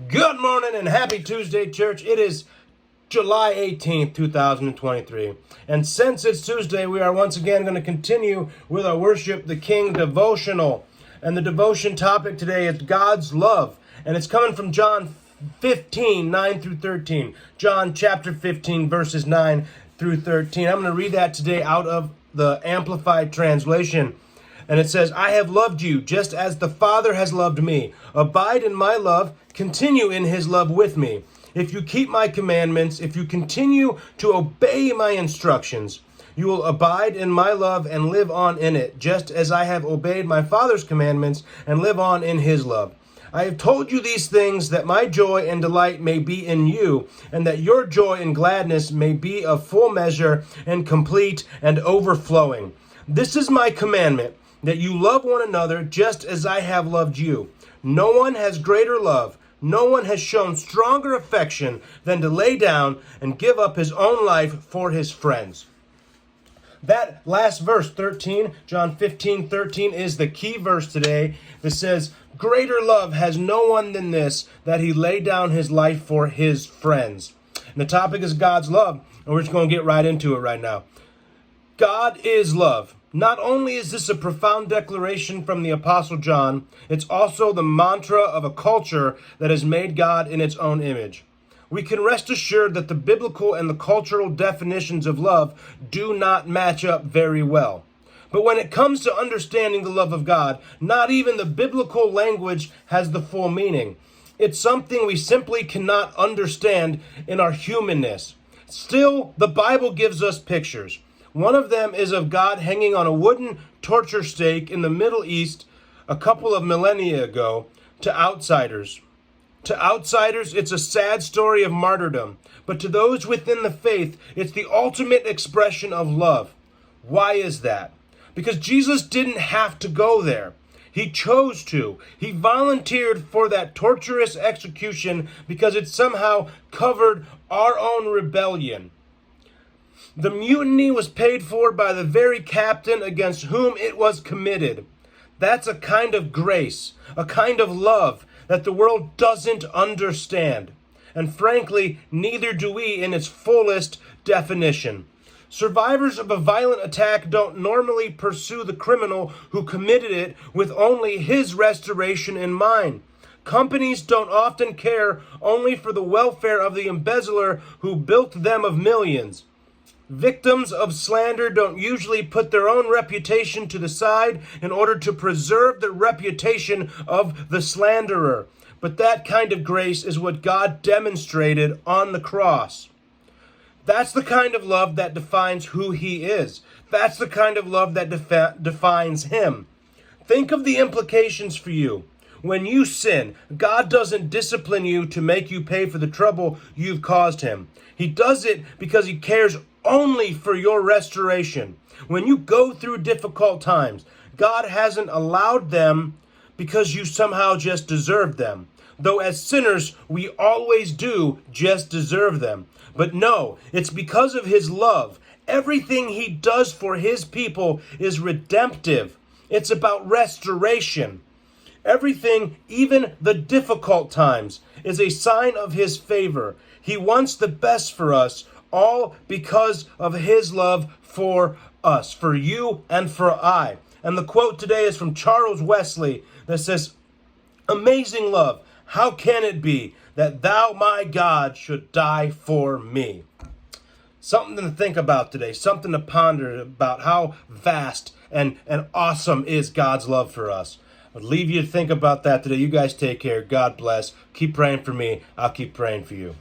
Good morning and happy Tuesday, church. It is July 18th, 2023. And since it's Tuesday, we are once again going to continue with our Worship the King devotional. And the devotion topic today is God's love. And it's coming from John 15, 9 through 13. John chapter 15, verses 9 through 13. I'm going to read that today out of the Amplified Translation. And it says, I have loved you just as the Father has loved me. Abide in my love, continue in his love with me. If you keep my commandments, if you continue to obey my instructions, you will abide in my love and live on in it, just as I have obeyed my Father's commandments and live on in his love. I have told you these things that my joy and delight may be in you, and that your joy and gladness may be of full measure and complete and overflowing. This is my commandment, that you love one another just as I have loved you. No one has greater love, no one has shown stronger affection than to lay down and give up his own life for his friends. That last verse, 13, John 15:13, is the key verse today that says, greater love has no one than this, that he laid down his life for his friends. And the topic is God's love, and we're just going to get right into it right now. God is love. Not only is this a profound declaration from the Apostle John, it's also the mantra of a culture that has made God in its own image. We can rest assured that the biblical and the cultural definitions of love do not match up very well. But when it comes to understanding the love of God, not even the biblical language has the full meaning. It's something we simply cannot understand in our humanness. Still, the Bible gives us pictures. One of them is of God hanging on a wooden torture stake in the Middle East a couple of millennia ago to outsiders. To outsiders, it's a sad story of martyrdom, but to those within the faith, it's the ultimate expression of love. Why is that? Because Jesus didn't have to go there. He chose to. He volunteered for that torturous execution because it somehow covered our own rebellion. The mutiny was paid for by the very captain against whom it was committed. That's a kind of grace, a kind of love that the world doesn't understand. And frankly, neither do we in its fullest definition. Survivors of a violent attack don't normally pursue the criminal who committed it with only his restoration in mind. Companies don't often care only for the welfare of the embezzler who built them of millions. Victims of slander don't usually put their own reputation to the side in order to preserve the reputation of the slanderer. But that kind of grace is what God demonstrated on the cross. That's the kind of love that defines who he is. That's the kind of love that defines him. Think of the implications for you. When you sin, God doesn't discipline you to make you pay for the trouble you've caused him. He does it because he cares only for your restoration. When you go through difficult times, God hasn't allowed them because you somehow just deserve them. Though as sinners, we always do just deserve them. But no, it's because of his love. Everything he does for his people is redemptive. It's about restoration. Everything, even the difficult times, is a sign of his favor. He wants the best for us, all because of his love for us, for you and for I. And the quote today is from Charles Wesley that says, amazing love, how can it be that thou, my God, should die for me? Something to think about today, something to ponder about how vast and awesome is God's love for us. I'll leave you to think about that today. You guys take care. God bless. Keep praying for me. I'll keep praying for you.